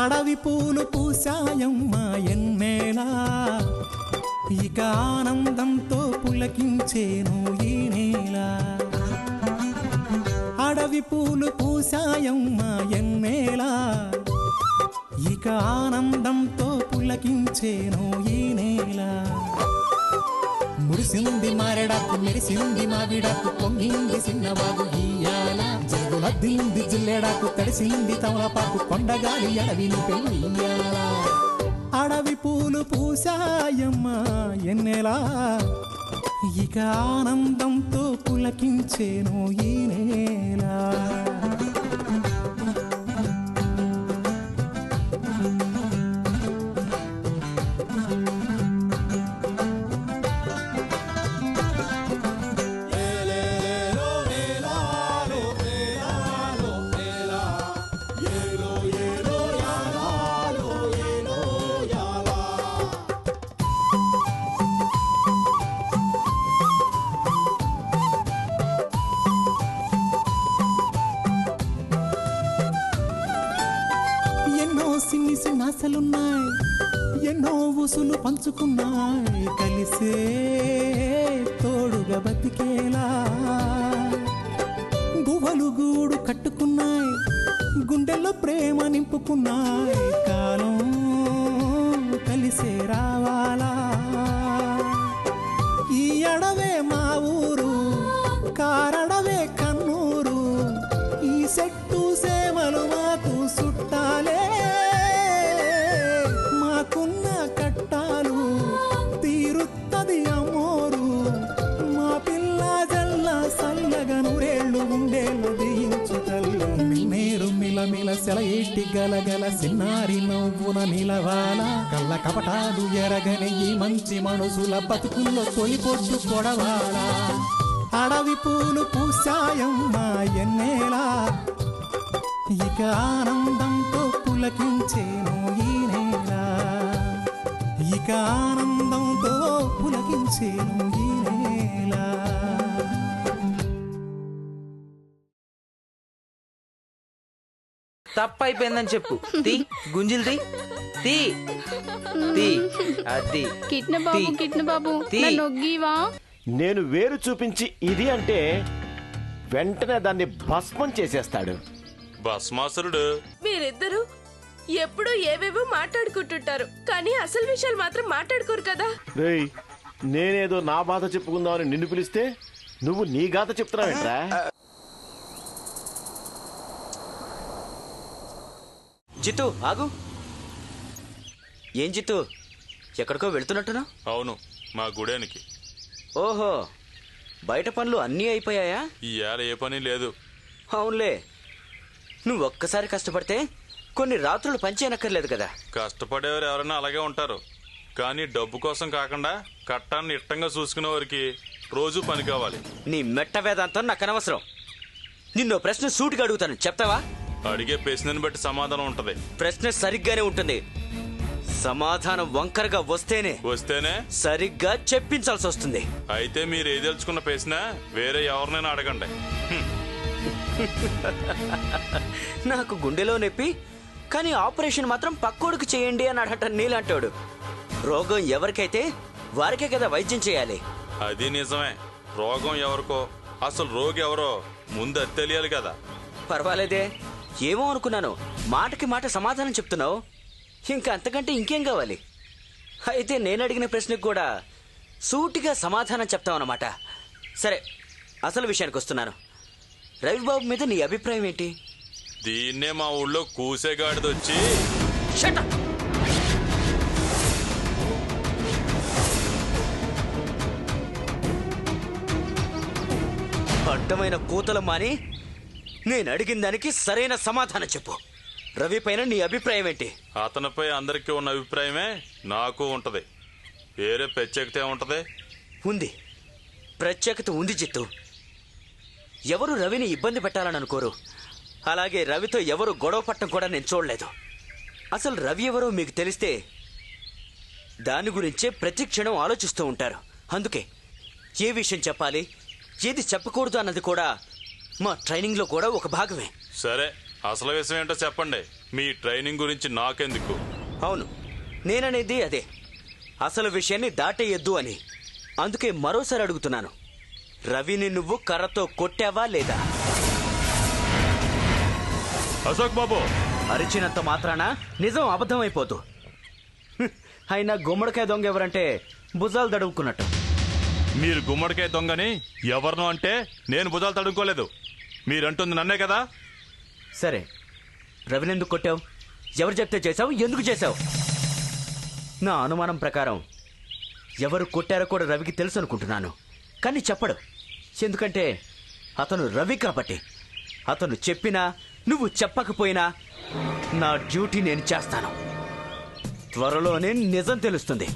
అడవి పూలు పూసాయమ్మా ఎన్నేలా, ఇక ఆనందంతో పులకించేను ఈ నేల. అడవి పూలు పూసాయమ్మా ఎన్నేలా, ఇక ఆనందంతో పులకించేను ఈ నేల. మురిసింది మారెడాకు మెరిసింది మావిడాకు పొంగింది సిన్నవాగు ఇయ్యాల. జరుగులద్దింది జిల్లెడాకు తడిసింది తమలపాకు కొండగాలి అడవిని పెయ్యాల. అడవి పూలు పూసాయమ్మా ఎన్నెలా, ఇక ఆనందంతో పులకించేను ఈ నేల. సిన్ని సిన్నాసలున్నాయి, ఎన్నో ఊసులు పంచుకున్నాయి, కలిసే తోడుగా బతికేలా. గువ్వలు గూడు కట్టుకున్నాయి, గుండెల్లో ప్రేమ నింపుకున్నాయి, కాలం కలిసే రావాలా. ఈ అడవే మా ఊరు, కారడవే కన్నూరు, ఈ చెట్టు సేమలు మాకు చుట్టాలే. మాకున్న కట్టాలు తీరుత్తది అమ్మోరు, మా పిల్ల జల్ల సల్లగా నూరేళ్ళు ఉండేళ్ళు దీయించు తల్లి. మిన్నేరు మిలమిల సెలయేటి గలగల సిన్నారి నవ్వున నిలవాల. కళ్ళ కపటాలు ఎరగని ఈ మంచి మనసుల బతుకుల్లో తొలి పొట్టు కొడవాల. అడవి పూలు పూసాయమ్మా ఎన్నేలా, ఇక ఆనందంతో పులకించేను ఈ నేల. ఇక ఆనందంతో పులకించేను ఈ నేల. తప్పైపోయిందని చెప్పు. తీ గుంజిల్ తీ తీ తీ. అది కిట్న బాబు నొగ్గివా. నేను వేరు చూపించి ఇది అంటే వెంటనే దాన్ని భస్మం చేసేస్తాడు. భస్మాసురుడు. మీరిద్దరూ ఎప్పుడు ఏవేవో మాట్లాడుకుంటుంటారు, కానీ అసలు విషయాలు మాత్రం మాట్లాడుకోరు కదా. రేయ్, నేనేదో నా బాధ చెప్పుకుందామని నిన్ను పిలిస్తే నువ్వు నీ గాథ చెప్తున్నావేంట్రా? జిత్తు ఆగు. ఏం జిత్తు, ఎక్కడికో వెళ్తున్నట్టునా? అవును, మా గుడానికి. ఓహో, బయట పనులు అన్నీ అయిపోయాయా? ఈ ఏళ ఏ పని లేదు. అవునులే, నువ్వు ఒక్కసారి కష్టపడితే కొన్ని రాత్రులు పనిచేయనక్కర్లేదు కదా. కష్టపడేవారు ఎవరైనా అలాగే ఉంటారు, కానీ డబ్బు కోసం కాకుండా కట్టాన్ని ఇట్టంగా చూసుకునే వారికి రోజు పని కావాలి. నీ మెట్ట వేదాంతం నాకు అనవసరం. నిన్నో ప్రశ్న సూటిగా అడుగుతాను, చెప్తావా? అడిగే ప్రశ్నని బట్టి సమాధానం ఉంటది. ప్రశ్న సరిగ్గానే ఉంటుంది, సమాధానం వంకరగా వస్తేనే సరిగ్గా చెప్పించాల్సి వస్తుంది. అయితే మీరు ఏదలుచుకున్న ప్రశ్న వేరే ఎవరినైనా అడగండి. నాకు గుండెలో నొప్పి, కానీ ఆపరేషన్ మాత్రం పక్కోడికి చేయండి అని అడట నీలాంటోడు. రోగం ఎవరికైతే వారికే కదా వైద్యం చేయాలి. అది నిజమే. రోగం ఎవరికో అసలు రోగి ఎవరో ముందు అది తెలియాలి కదా. పర్వాలేదే, ఏమో అనుకున్నాను, మాటకి మాట సమాధానం చెప్తున్నావు. ఇంకా అంతకంటే ఇంకేం కావాలి? అయితే నేను అడిగిన ప్రశ్నకు కూడా సూటిగా సమాధానం చెప్తావన్నమాట. సరే, అసలు విషయానికి వస్తున్నాను. రవిబాబు మీద నీ అభిప్రాయం ఏంటి? దీన్నే మా ఊళ్ళో కూసేగాడిదొచ్చి Shut up! అడ్డమైన కూతలు మాని నేను అడిగిన దానికి సరైన సమాధానం చెప్పు. రవి పైన నీ అభిప్రాయం ఏంటి? అతనిపై అందరికీ ఉన్న అభిప్రాయమే నాకు ఉంటది. వేరే ప్రత్యేకత ఏముంటది? ఉంది, ప్రత్యేకత ఉంది జిత్తు. ఎవరు రవిని ఇబ్బంది పెట్టాలని అనుకోరు. అలాగే రవితో ఎవరు గొడవ పట్టడం కూడా నేను చూడలేదు. అసలు రవి ఎవరో మీకు తెలిస్తే దాని గురించే ప్రతి క్షణం ఆలోచిస్తూ ఉంటారు. అందుకే ఏ విషయం చెప్పాలి, ఏది చెప్పకూడదు అన్నది కూడా మా ట్రైనింగ్లో కూడా ఒక భాగమే. సరే, అసలు విషయం ఏంటో చెప్పండి. మీ ట్రైనింగ్ గురించి నాకెందుకు? అవును, నేననేది అదే. అసలు విషయాన్ని దాటేయొద్దు అని. అందుకే మరోసారి అడుగుతున్నాను, రవిని నువ్వు కర్రతో కొట్టావా లేదా? అశోక్ బాబు, అరిచినంత మాత్రాన నిజం అబద్ధం అయిపోతూ. అయినా గుమ్మడికాయ దొంగ ఎవరంటే భుజాలు దడువుకున్నట్టు. మీరు గుమ్మడికాయ దొంగని ఎవరినో అంటే నేను భుజాలు తడుకోలేదు. మీరంటుంది నన్నే కదా. సరే, రవిని ఎందుకు కొట్టావు? ఎవరు చెప్తే చేశావు? ఎందుకు చేశావు? నా అనుమానం ప్రకారం ఎవరు కొట్టారో కూడా రవికి తెలుసు అనుకుంటున్నాను. కానీ చెప్పడు. ఎందుకంటే అతను రవి కాబట్టి. అతను చెప్పినా నువ్వు చెప్పకపోయినా నా డ్యూటీ నేను చేస్తాను. త్వరలోనే నిజం తెలుస్తుంది.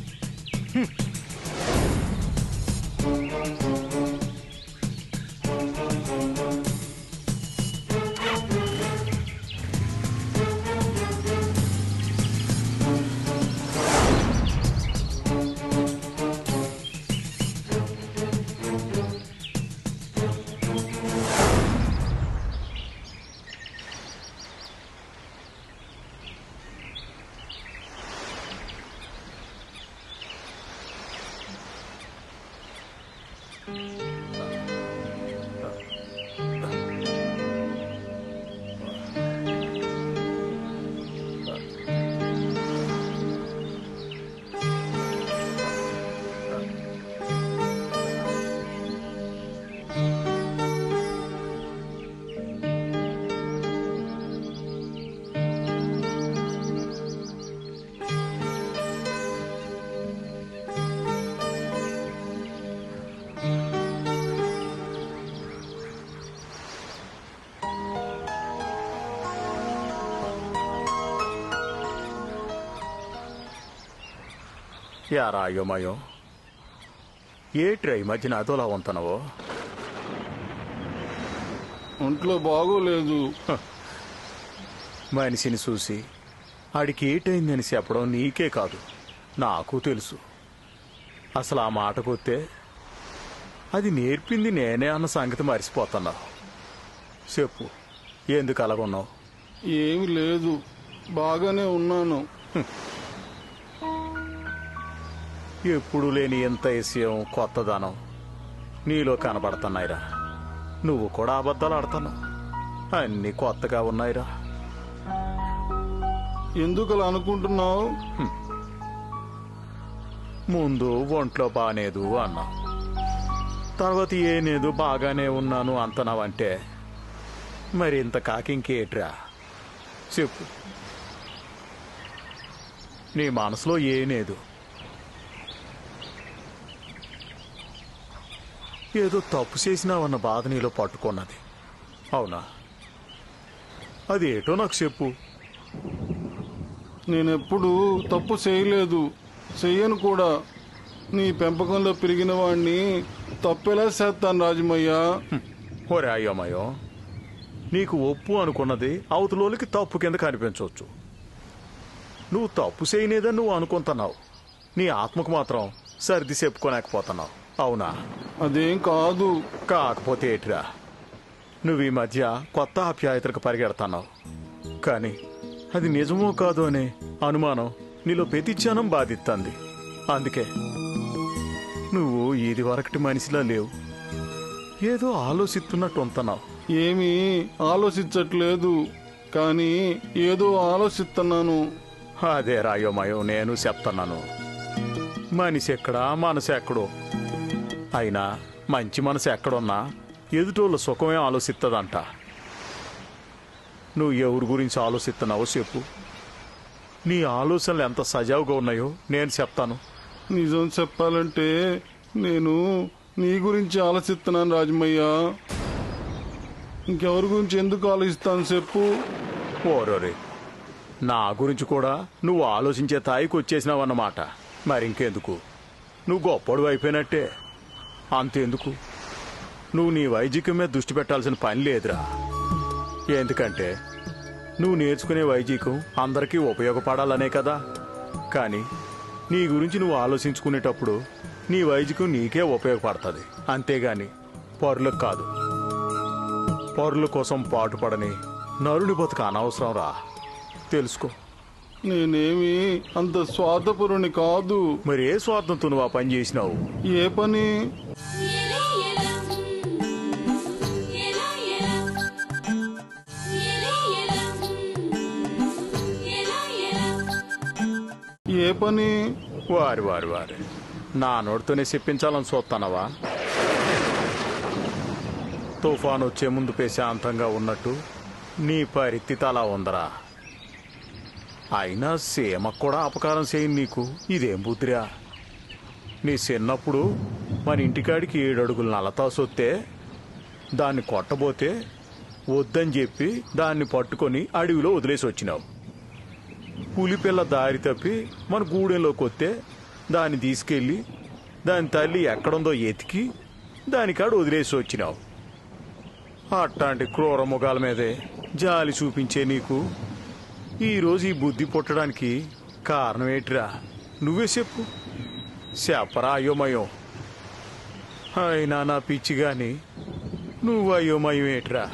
యారా అయ్యోమయో, ఏట్రా ఈ మధ్యన అదోలా ఉంటున్నావో? ఒంట్లో బాగోలేదు. మనిషిని చూసి ఆడికి ఏటైందని చెప్పడం నీకే కాదు, నాకు తెలుసు. అసలు ఆ మాటకొస్తే అది నేర్పింది నేనే అన్న సంగతి మర్చిపోతున్నావు. చెప్పు, ఎందుకు అలాగున్నావు? ఏమి లేదు, బాగానే ఉన్నాను. ఎప్పుడు లేని ఎంత విషయం, కొత్తదనం నీలో కనబడుతున్నాయిరా. నువ్వు కూడా అబద్ధాలు ఆడుతున్నావు. అన్నీ కొత్తగా ఉన్నాయిరా. ఎందుకు అలా అనుకుంటున్నావు? ముందు ఒంట్లో బానేదు అన్నావు, తర్వాత ఏనేదు బాగానే ఉన్నాను అంటున్నావంటే మరి ఇంత కాకింకేట్రా? చెప్పు, నీ మనసులో ఏనేదు? ఏదో తప్పు చేసినావన్న బాధ నీలో పట్టుకున్నది, అవునా? అదేటో నాకు చెప్పు. నేనెప్పుడు తప్పు చేయలేదు, చెయ్యను కూడా. నీ పెంపకంలో పెరిగిన వాడిని తప్పెలా చేస్తాను రాజమయ్య? ఒరే అయ్యమయ్యో, నీకు ఒప్పు అనుకున్నది అవతలోనికి తప్పు కింద కనిపించవచ్చు. నువ్వు తప్పు చేయనేదని నువ్వు అనుకుంటున్నావు, నీ ఆత్మకు మాత్రం సర్ది చెప్పుకోలేకపోతున్నావు, అవునా? అదేం కాదు. కాకపోతే ఏట్రా, నువ్వు ఈ మధ్య కొత్త ఆప్యాయతలకు పరిగెడుతున్నావు. కానీ అది నిజమో కాదో అనే అనుమానం నీలో ప్రతిక్షణం బాధిస్తుంది. అందుకే నువ్వు ఇది వరకటి మనిషిలా లేవు, ఏదో ఆలోచిస్తున్నట్టు ఉంటున్నావు. ఏమీ ఆలోచించట్లేదు, కానీ ఏదో ఆలోచిస్తున్నాను. అదే రాయోమయం నేను చెప్తున్నాను. మనిషి ఎక్కడా మనసు ఎక్కడో. అయినా మంచి మనసు ఎక్కడున్నా ఎదుటోళ్ళ సుఖమే ఆలోచిస్తుందంట. నువ్వు ఎవరి గురించి ఆలోచిస్తున్నావో చెప్పు. నీ ఆలోచనలు ఎంత సజావుగా ఉన్నాయో నేను చెప్తాను. నిజం చెప్పాలంటే నేను నీ గురించి ఆలోచిస్తున్నాను రాజమయ్య. ఇంకెవరి గురించి ఎందుకు ఆలోచిస్తాను చెప్పు. ఓరోరే, నా గురించి కూడా నువ్వు ఆలోచించే తాయికి వచ్చేసినావన్నమాట. మరింకెందుకు, నువ్వు గొప్పడు అయిపోయినట్టే. అంతెందుకు, నువ్వు నీ వైద్యకం మీద దృష్టి పెట్టాల్సిన పని లేదురా. ఎందుకంటే నువ్వు నేర్చుకునే వైద్యకం అందరికీ ఉపయోగపడాలనే కదా. కానీ నీ గురించి నువ్వు ఆలోచించుకునేటప్పుడు నీ వైద్యకం నీకే ఉపయోగపడుతుంది, అంతేగాని పరులకు కాదు. పరుల కోసం పాటుపడని నరుని బతుకు అనవసరం రా, తెలుసుకో. నేనేమి అంత స్వార్థపరుని కాదు. మరి ఏ స్వార్థంతో నువ్వు ఆ పని చేసినావు? ఏ పని? ఏ పని? వారి వారి వారి నా నోటితోనే చెప్పించాలని చూస్తానవా? తుఫాను వచ్చే ముందు ప్రశాంతంగా ఉన్నట్టు నీ పరిస్థితి అలా ఉందరా. అయినా సీమకు కూడా అపకారం చేయను నీకు. ఇదేం బుద్ధిరా? నీ చిన్నప్పుడు మన ఇంటికాడికి 7 అడుగుల నలతాసొత్తే దాన్ని కొట్టబోతే వద్దని చెప్పి దాన్ని పట్టుకొని అడవిలో వదిలేసి వచ్చినావు. పులిపిల్ల దారి తప్పి మన గూడెంలోకి వస్తే దాన్ని తీసుకెళ్ళి దాని తల్లి ఎక్కడుందో ఎతికి దానికాడు వదిలేసి వచ్చినావు. అట్లాంటి క్రూర ముఖాల మీదే జాలి చూపించే నీకు ఈరోజు ఈ బుద్ధి పుట్టడానికి కారణం ఏంటిరా? నువ్వే చెప్పు. చెప్పరా అయోమయం. అయినా నా పిచ్చి గాని నువ్వు అయోమయం ఏంట్రా?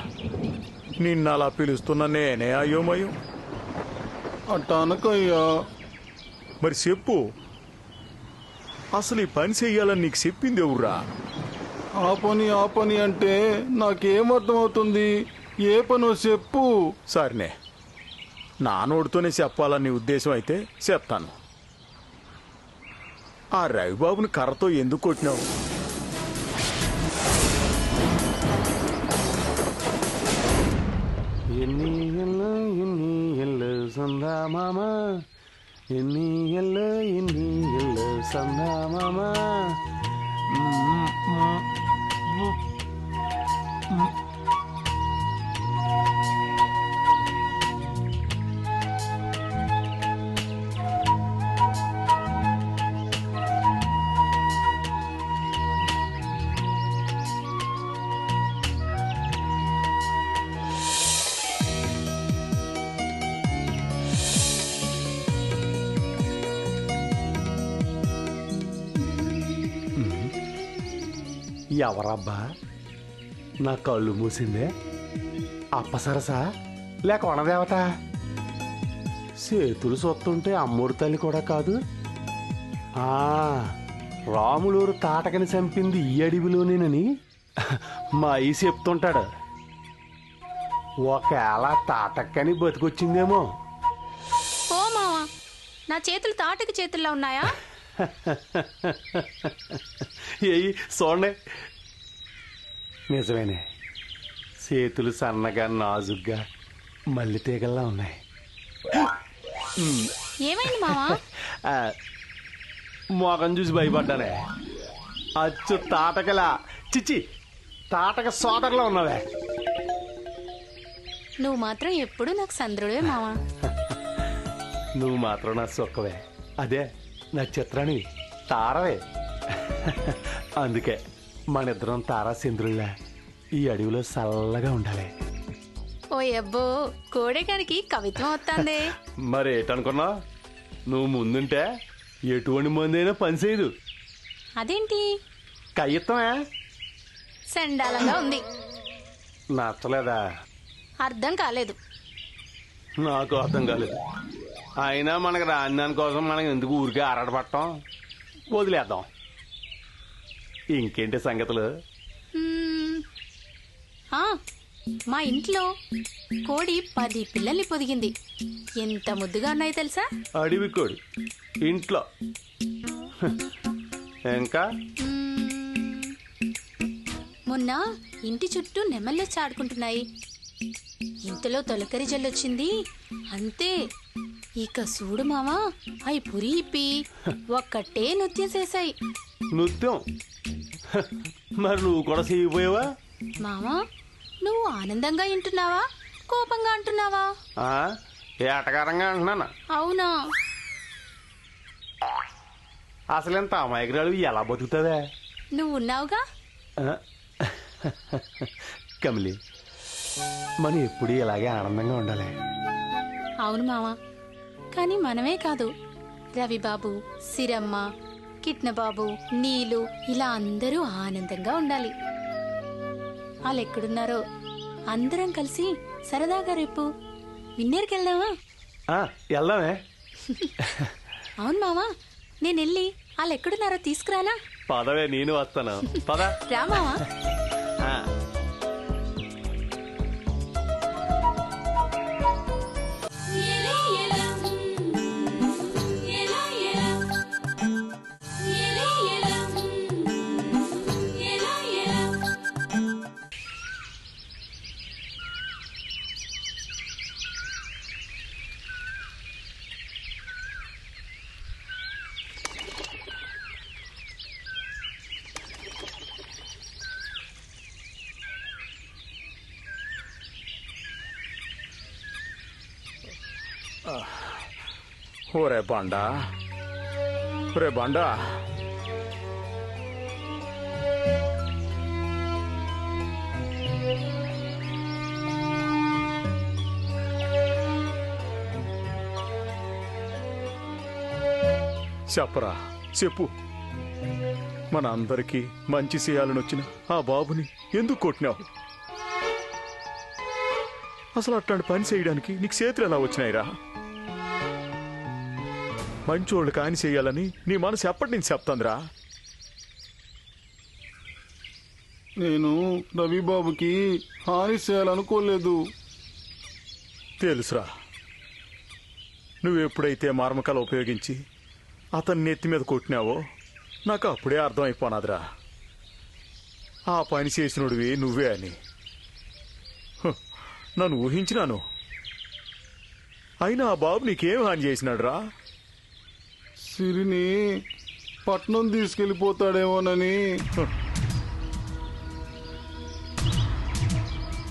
నిన్న అలా పిలుస్తున్నా నేనే అయోమయం. అట్టానకయ్యా. మరి చెప్పు, అసలు ఈ పని చెయ్యాలని నీకు చెప్పింది ఎవర్రా? ఆ పని అంటే నాకేమర్థమవుతుంది? ఏ పనో చెప్పు. సరేనే, నా నోటితోనే చెప్పాలని ఉద్దేశం అయితే చెప్తాను. ఆ రవిబాబుని కర్రతో ఎందుకు కొట్టినావు? ఎన్ని ఎల్లు సందా మామ, ఎన్ని ఎల్లు సందా మామ. ఎవరబ్బా నా కళ్ళు మూసిందే? అప్పసరసా లేక వనదేవత? చేతులు సొత్తుంటే అమ్మూరు తల్లి కూడా కాదు. రాములూరు తాటకని చంపింది ఈ అడవిలోనేనని మా అయ్యి చెప్తుంటాడు. ఒకవేళ తాటక్కని బతికొచ్చిందేమో. ఓ మావా, నా చేతులు తాటకి చేతుల్లో ఉన్నాయా? ఏయి చూడండి, నిజమేనే. చేతులు సన్నగా నాజుగ్గా మల్లి తీగల్లా ఉన్నాయి. ఏమైంది మావా? మోకం చూసి భయపడ్డానే. అచ్చు తాటకలా, చిచ్చి తాటక సోదరులో ఉన్నావే. నువ్వు మాత్రం ఎప్పుడు నాకు సంద్రుడే మావా. నువ్వు మాత్రం నా సొక్కవే. అదే నక్షత్రాన్ని తారవే. అందుకే మనిద్దరం తారా చంద్రుల్లా ఈ అడవిలో చల్లగా ఉండాలి. ఓ అబ్బో, కోడేగానికి కవిత్వం వస్తుంది. మరేటనుకున్నా? నువ్వు ముందుంటే ఎటువంటి మందైనా పని చేయదు. అదేంటి? కయ్యత్వమే. సండాలంగా ఉంది. నచ్చలేదా? అర్థం కాలేదు. నాకు అర్థం కాలేదు. అయినా మనకు రాని దానికోసం మనకి ఎందుకు ఊరికే ఆరాటపడటం? వదిలేద్దాం. ఇంకేంటి సంగతులు? మా ఇంట్లో కోడి 10 పిల్లల్ని పొదిగింది. ఎంత ముద్దుగా ఉన్నాయి తెలుసా? అడవి కోడి ఇంట్లో. ఇంకా మొన్న ఇంటి చుట్టూ నెమళ్ళొచ్చి ఆడుకుంటున్నాయి. ఇంతలో తొలకరి జల్లొచ్చింది. అంతే, ఇక చూడు మావా, అవి పురి ఇప్పి ఒక్కటే నృత్యం చేశాయి. నృత్యం? మరి నువ్వు కూడా చేయబోయావా? మావా, నువ్వు ఆనందంగా వింటున్నావా, కోపంగా అంటున్నావా? ఏటకారంగా అంటున్నానా? అవునా? అసలు ఎంత అమాయకురాలు ఎలా బతుకుతావే? నువ్వు ఉన్నావుగా. కమలి, మనం ఎప్పుడు ఇలాగే ఆనందంగా ఉండాలి. అవును మావా, కానీ మనమే కాదు, రవిబాబు, సిరమ్మ, కిట్నబాబు, నీలు, ఇలా అందరూ ఆనందంగా ఉండాలి. వాళ్ళు ఎక్కడున్నారో అందరం కలిసి సరదాగా రేపు విన్నేరుకి వెళ్దామా? వెళ్దామే. అవును మావా, నేను వెళ్ళి వాళ్ళు ఎక్కడున్నారో తీసుకురానా? పదవే, నేను వస్తాను. పద రా మావా. ఒరే బండా, ఒరే బండా, చెప్పరా, చెప్పు. మన అందరికీ మంచి చేయాలని వచ్చిన ఆ బాబుని ఎందుకు కొట్టినావు? అసలు అట్లాంటి పని చేయడానికి నీకు చేతులు ఎలా వచ్చినాయిరా? మంచోళ్ళు కాని చేయాలని నీ మనసు ఎప్పటి నుంచి చెప్తాందిరా? నేను రవిబాబుకి హాని చేయాలనుకోలేదు. తెలుసురా, నువ్వెప్పుడైతే మార్మకాలు ఉపయోగించి అతన్ని నెత్తి మీద కొట్టినావో నాకు అప్పుడే అర్థమైపోనాదిరా, ఆ పని చేసినోడివి నువ్వే అని. నన్ను ఊహించినాను. అయినా ఆ బాబు నీకేం హాని చేసినాడురా? సిరిని పట్నం తీసుకెళ్ళిపోతాడేమోనని.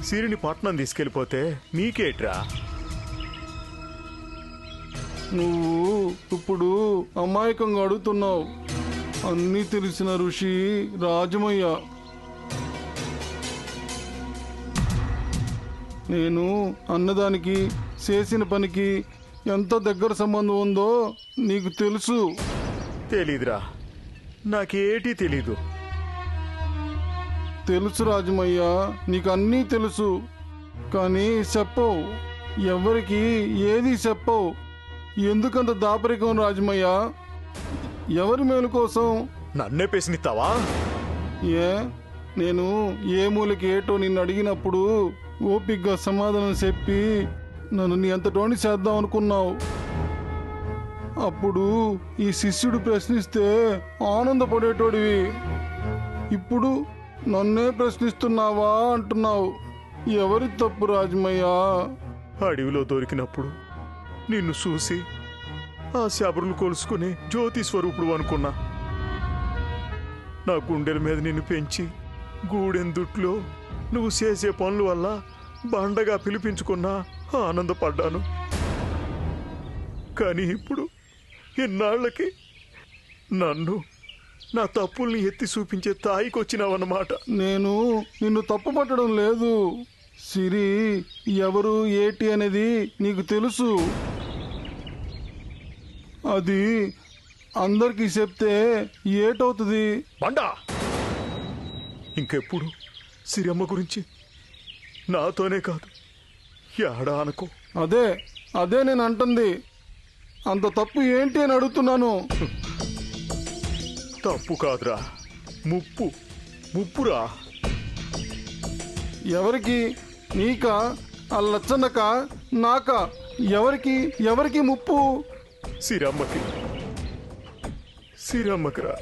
సిరిని పట్నం తీసుకెళ్ళిపోతే నీకేట్రా? నువ్వు ఇప్పుడు అమాయకంగా అడుగుతున్నావు. అన్నీ తెలిసిన ఋషి రాజమయ్య. నేను అన్నదానికి చేసిన పనికి ఎంత దగ్గర సంబంధం ఉందో నీకు తెలుసు. తెలీదురా, నాకేటీ తెలీదు. తెలుసు రాజమయ్య, నీకు అన్నీ తెలుసు. కానీ చెప్పవు, ఎవరికి ఏది చెప్పవు. ఎందుకంత దాపరికం రాజమయ్య? ఎవరి మేలు కోసం? నన్నే పేసినిస్తావా? ఏ, నేను ఏ మూలకి ఏటో నిన్ను అడిగినప్పుడు ఓపిగ్గా సమాధానం చెప్పి నన్ను నీ అంతటోని చేద్దాం అనుకున్నావు. అప్పుడు ఈ శిష్యుడు ప్రశ్నిస్తే ఆనందపడేటోడివి. ఇప్పుడు నన్నే ప్రశ్నిస్తున్నావా అంటున్నావు. ఎవరి తప్పు రాజమయ్య? అడవిలో దొరికినప్పుడు నిన్ను చూసి ఆ శబరులు కొలుసుకుని జ్యోతి స్వరూపుడు అనుకున్నా. నా గుండెల మీద నిన్ను పెంచి గూడెందుట్లో నువ్వు చేసే పనుల వల్ల బండగా పిలిపించుకున్నా ఆనందపడ్డాను. కానీ ఇప్పుడు ఇన్నాళ్లకి నన్ను నా తప్పుల్ని ఎత్తి చూపించే తాయికి వచ్చినావన్నమాట. నేను నిన్ను తప్పుపట్టడం లేదు. సిరి ఎవరు ఏటి అనేది నీకు తెలుసు. అది అందరికీ చెప్తే ఏటవుతుంది? బండా, ఇంకెప్పుడు సిరమ్మ గురించి నాతోనే కాదు ఏడా అనుకో. అదే నేను అంటుంది. అంత తప్పు ఏంటి అని అడుగుతున్నాను. తప్పు కాదురా, ముప్పురా. ఎవరికి? నీకా ఆ లచ్చన్నకా నాకా ఎవరికి ఎవరికి ముప్పు? సిరమ్మకి సిరమ్మకిరా.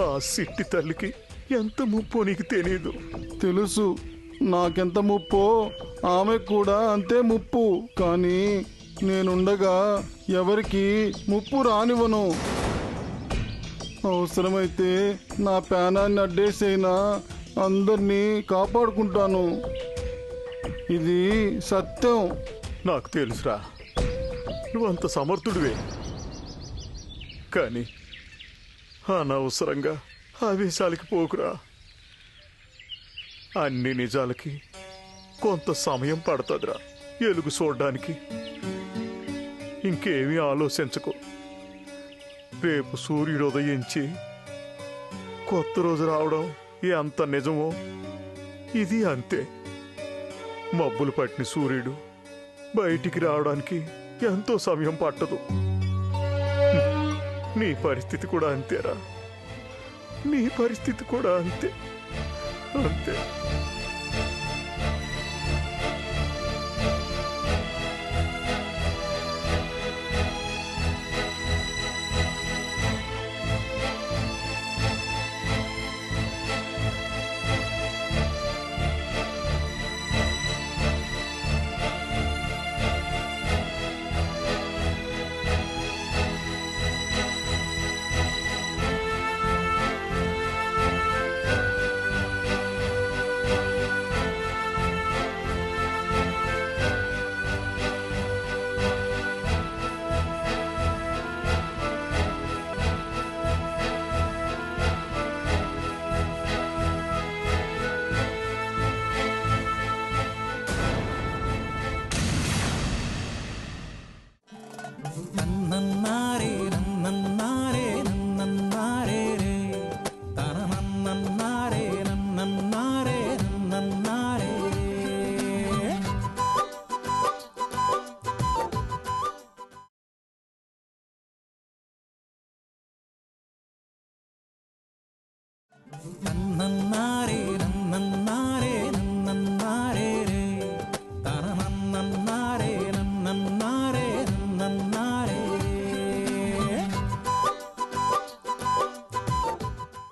ఆ సిట్టి తల్లికి ఎంత ముప్పో నీకు తెలీదు. తెలుసు, నాకెంత ముప్పో ఆమె కూడా అంతే ముప్పు. కానీ నేనుండగా ఎవరికి ముప్పు రానివ్వను. అవసరమైతే నా ప్రాణాన్ని అడ్డేసైనా అందరినీ కాపాడుకుంటాను. ఇది సత్యం. నాకు తెలుసురా, నువ్వంత సమర్థుడివే. కానీ అనవసరంగా ఆవేశాలకి పోకురా. అన్ని నిజాలకి కొంత సమయం పడుతుందిరా ఎలుగు చూడడానికి. ఇంకేమీ ఆలోచించకు. రేపు సూర్యుడు ఉదయించి కొత్త రోజు రావడం ఎంత నిజమో ఇది అంతే. మబ్బులు పట్టిన సూర్యుడు బయటికి రావడానికి ఎంతో సమయం పట్టదు. నీ పరిస్థితి కూడా అంతేరా. నీ పరిస్థితి కూడా అంతే అంతే. నన్నన్నారే నన్నన్నారే నన్నన్నారే రే తన నన్నన్నారే నన్నన్నారే నన్నన్నారే. నన్నన్నారే